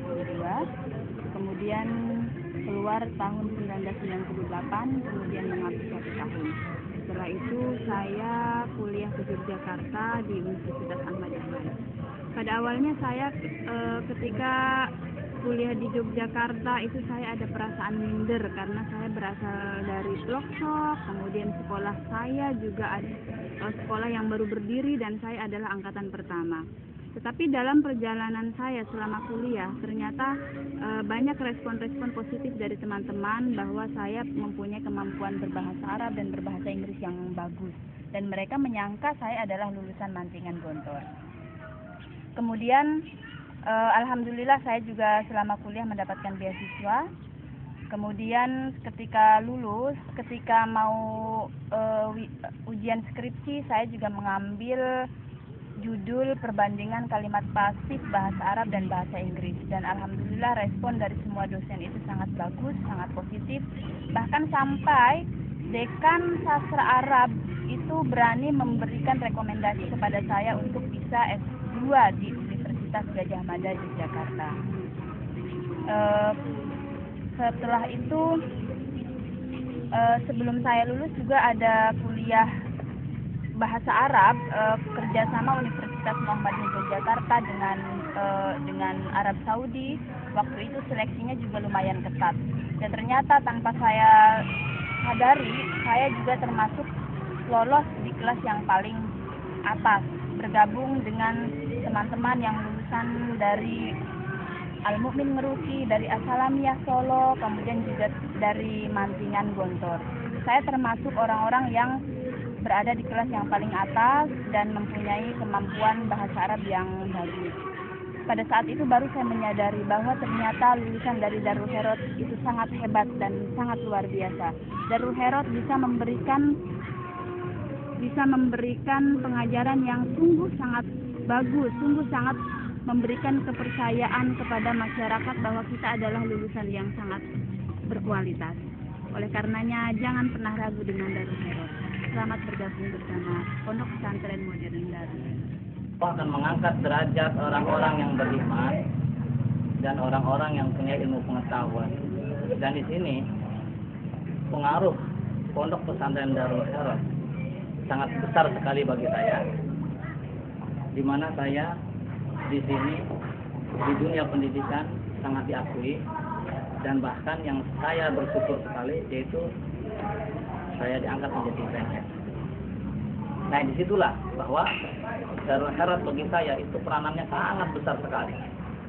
1992, kemudian keluar tahun 1998, kemudian mengabdi 1 tahun. Setelah itu saya kuliah ke Yogyakarta di Universitas Ahmad Yani. Pada awalnya saya ketika kuliah di Yogyakarta itu saya ada perasaan minder karena saya berasal dari pelosok, kemudian sekolah saya juga ada sekolah yang baru berdiri dan saya adalah angkatan pertama. Tetapi dalam perjalanan saya selama kuliah ternyata banyak respon-respon positif dari teman-teman bahwa saya mempunyai kemampuan berbahasa Arab dan berbahasa Inggris yang bagus, dan mereka menyangka saya adalah lulusan Mantingan Gontor. Kemudian alhamdulillah saya juga selama kuliah mendapatkan beasiswa. Kemudian ketika lulus, ketika mau ujian skripsi, saya juga mengambil judul perbandingan kalimat pasif bahasa Arab dan bahasa Inggris, dan alhamdulillah respon dari semua dosen itu sangat bagus, sangat positif. Bahkan sampai dekan sastra Arab itu berani memberikan rekomendasi kepada saya untuk bisa S2 di Universitas Gadjah Mada Yogyakarta. Setelah itu sebelum saya lulus juga ada kuliah bahasa Arab kerjasama Universitas Muhammadiyah Yogyakarta dengan Arab Saudi. Waktu itu seleksinya juga lumayan ketat, dan ternyata tanpa saya sadari saya juga termasuk lolos di kelas yang paling atas, bergabung dengan teman-teman yang lulusan dari Al-Mu'min Ngeruki, dari As-Salamiyah Solo, kemudian juga dari Mantingan Gontor. Saya termasuk orang-orang yang berada di kelas yang paling atas dan mempunyai kemampuan bahasa Arab yang bagus. Pada saat itu baru saya menyadari bahwa ternyata lulusan dari Darul Herot itu sangat hebat dan sangat luar biasa. Darul Herot bisa memberikan pengajaran yang sungguh sangat bagus, sungguh sangat memberikan kepercayaan kepada masyarakat bahwa kita adalah lulusan yang sangat berkualitas. Oleh karenanya jangan pernah ragu dengan Darul Herot. Selamat bergabung bersama Pondok Pesantren Modern Darul Herot. Akan mengangkat derajat orang-orang yang beriman dan orang-orang yang punya ilmu pengetahuan. Dan di sini pengaruh Pondok Pesantren Darul Herot sangat besar sekali bagi saya, di mana saya di sini di dunia pendidikan sangat diakui, dan bahkan yang saya bersyukur sekali yaitu saya diangkat menjadi PNS. Nah, disitulah bahwa Darul Herot bagi saya itu peranannya sangat besar sekali.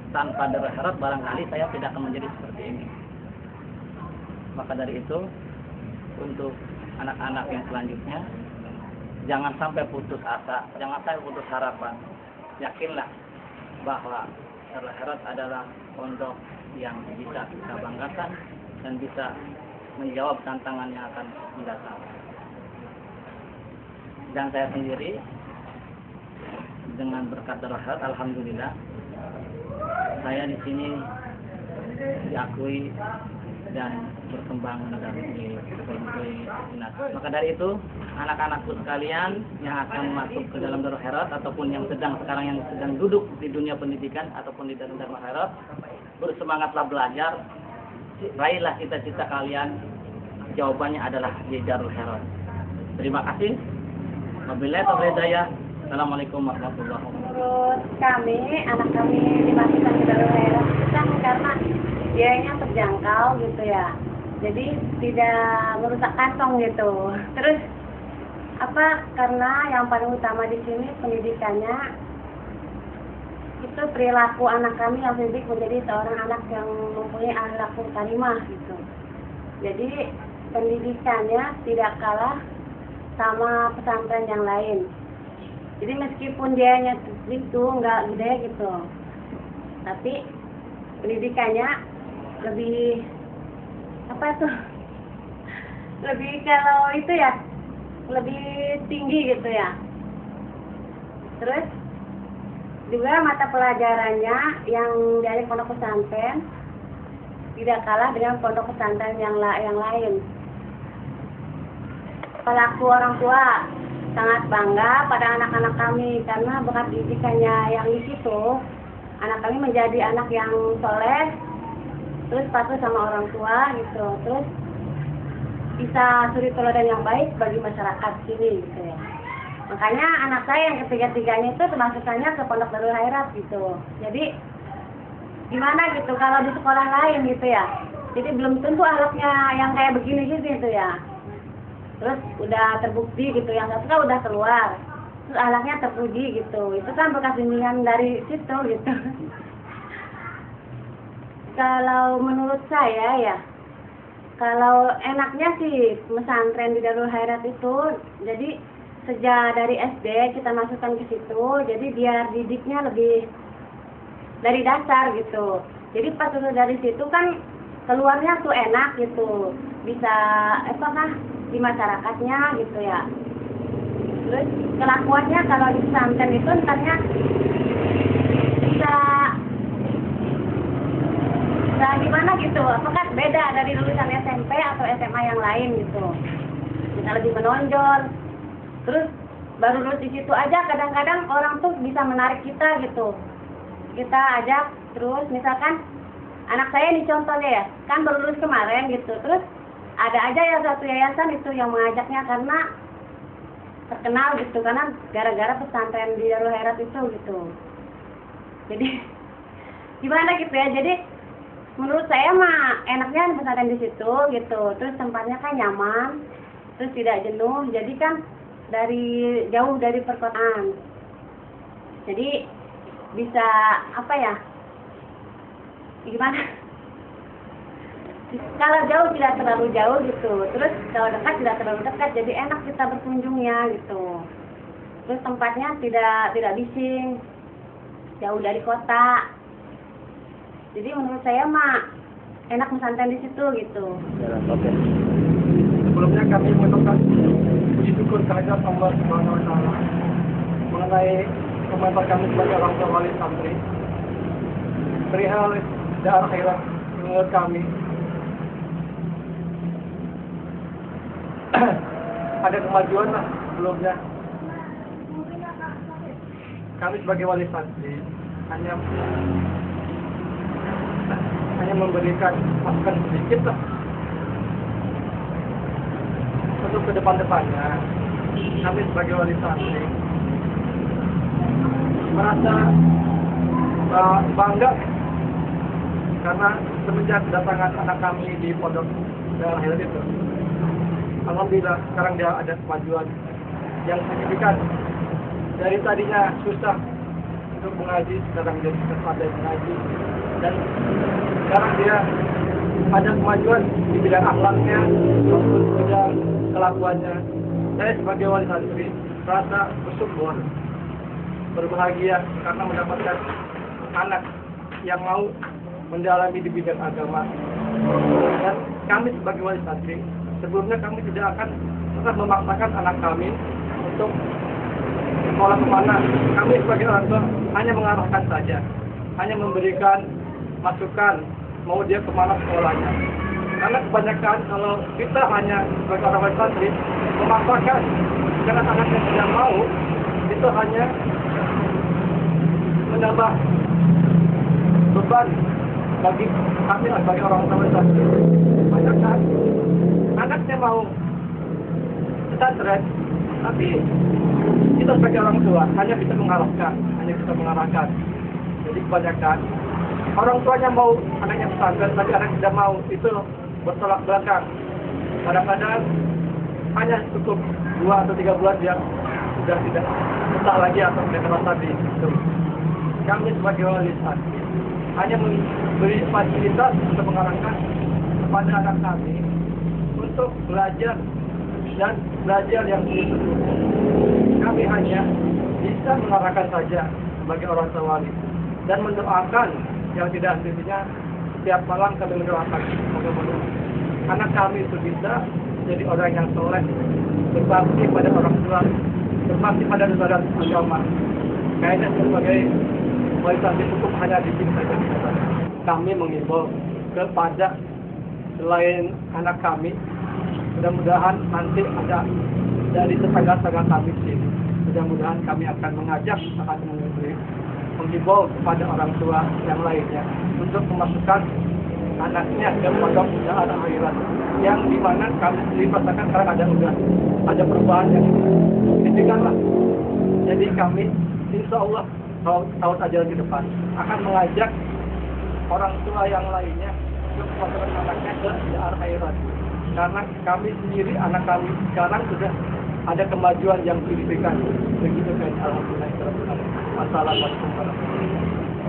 Tanpa Darul Herot barangkali saya tidak akan menjadi seperti ini. Maka dari itu, untuk anak-anak yang selanjutnya, jangan sampai putus asa, jangan sampai putus harapan. Yakinlah bahwa Darul Herot adalah pondok yang bisa kita banggakan dan bisa menjawab tantangan yang akan mendatang. Dan saya sendiri dengan berkat Darul Herot, alhamdulillah saya di sini diakui dan berkembang di berbagai dinas. Maka dari itu, anak-anakku sekalian yang akan masuk ke dalam Darul Herot ataupun yang sedang duduk di dunia pendidikan ataupun di dalam Darul Herot, bersemangatlah belajar, raihlah cita-cita kalian. Jawabannya adalah di Darul Herot. Terima kasih. Wabillahi taufiq hidayah. Assalamualaikum warahmatullahi wabarakatuh. Menurut kami, anak kami dimasukkan ke Darul Herot itu kan karena biayanya terjangkau gitu ya. Jadi tidak merusak kantong gitu. Terus karena yang paling utama di sini pendidikannya itu perilaku anak kami yang didik menjadi seorang anak yang mempunyai akhlakul karimah gitu. Jadi pendidikannya tidak kalah sama pesantren yang lain. Jadi meskipun dianya itu nggak gede gitu, tapi pendidikannya lebih lebih kalau itu ya lebih tinggi gitu ya. Terus juga mata pelajarannya yang dari pondok pesantren tidak kalah dengan pondok pesantren yang lain. Pelaku orang tua sangat bangga pada anak-anak kami karena berkat didikannya yang di situ anak kami menjadi anak yang soleh, terus patuh sama orang tua gitu, terus bisa suri teladan yang baik bagi masyarakat sini gitu ya. Makanya anak saya yang ketiga-tiganya itu termasuknya ke Pondok Darul Khairat gitu. Jadi gimana gitu kalau di sekolah lain gitu ya. Jadi belum tentu akhlaknya yang kayak begini gitu ya. Terus udah terbukti gitu, yang satu kan udah keluar, terus akhlaknya terpuji gitu. Itu kan bekas bimbingan dari situ gitu. Kalau menurut saya ya, kalau enaknya sih pesantren di Darul Khairat itu, jadi sejak dari SD kita masukkan ke situ, jadi biar didiknya lebih dari dasar gitu. Jadi pas udah dari situ kan keluarnya tuh enak gitu, bisa di masyarakatnya gitu ya. Terus kelakuannya kalau di pesantren itu entarnya bisa gimana gitu, apakah beda dari lulusan SMP atau SMA yang lain gitu, bisa lebih menonjol. Terus baru lulus di situ aja kadang-kadang orang tuh bisa menarik kita gitu, kita ajak. Terus misalkan anak saya nih contohnya ya, kan baru lulus kemarin gitu, terus ada aja yang satu yayasan itu yang mengajaknya karena terkenal gitu, karena gara-gara pesantren di Darul Khairat itu gitu. Jadi gimana gitu ya, jadi menurut saya mah enaknya pesantren di situ gitu, terus tempatnya kan nyaman, terus tidak jenuh, jadi kan jauh dari perkotaan, jadi bisa gimana, kalau jauh tidak terlalu jauh gitu, terus kalau dekat tidak terlalu dekat, jadi enak kita berkunjungnya gitu. Terus tempatnya tidak bising, jauh dari kota, jadi menurut saya mah enak pesantren di situ gitu. Oke. Sebelumnya kami mengucapkan puji syukur kehadirat Allah Subhanahu wa Ta'ala mengenai komentar kami sebagai orang tua wali santri perihal Darul Khairat. Menurut kami ada kemajuan lah sebelumnya. Kami sebagai wali santri hanya memberikan masukan sedikit lah untuk ke depan-depannya. Kami sebagai wali santri merasa bangga karena semenjak kedatangan anak kami di Pondok Darul Khairat itu, alhamdulillah sekarang dia ada kemajuan yang signifikan. Dari tadinya susah untuk mengaji, sekarang jadi pandai mengaji, dan sekarang dia ada kemajuan di bidang akhlaknya maupun bidang kelakuannya. Saya sebagai wali santri merasa bersyukur, berbahagia karena mendapatkan anak yang mau mendalami di bidang agama. Dan kami sebagai wali santri sebelumnya kami tidak akan pernah memaksakan anak kami untuk sekolah kemana. Kami sebagai orang tua hanya mengarahkan saja, hanya memberikan masukan mau dia kemana sekolahnya. Karena kebanyakan kalau kita hanya sebagai orang wali santri memaksakan karena anak yang tidak mau, itu hanya menambah beban bagi kami sebagai orang tua wali santri. Kebanyakan anaknya mau pesantren, tapi kita sebagai orang tua hanya bisa mengarahkan. Jadi kebanyakan orang tuanya mau anaknya pesantren, tapi anak tidak mau, itu bertolak belakang. Kadang-kadang hanya cukup 2 atau 3 bulan dia sudah tidak betah lagi atau tidak merasa di situ. Kami sebagai wali santri hanya memberi fasilitas untuk mengarahkan kepada anak kami untuk belajar dan belajar yang sesungguhnya. Kami hanya bisa mengarahkan saja sebagai orang tua wali dan mendoakan yang tidak henti-hentinya. Setiap malam kami mendoakan semoga anak kami itu bisa jadi orang yang soleh, berbakti pada orang tua, berbakti pada negara agama. Kayaknya sebagai wali santri cukup hanya di sini saja. Kami mengimbau kepada selain anak kami, mudah-mudahan nanti ada dari tetangga-tetangga kami sini. Mudah-mudahan kami akan mengajak, akan memberi menghimbau kepada orang tua yang lainnya untuk memasukkan anaknya ke pondok Da'ar Akhirat, yang dimana kami sendiri merasakan sekarang ada perubahan yang signifikan lah. Jadi kami insya Allah tahun ajaran ke depan akan mengajak orang tua yang lainnya untuk memasukkan anaknya ke Da'ar Akhirat, karena kami sendiri, anak kami sekarang sudah ada kemajuan yang signifikan. Begitu kan, alhamdulillah. Wassalamualaikum warahmatullahi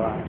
wabarakatuh.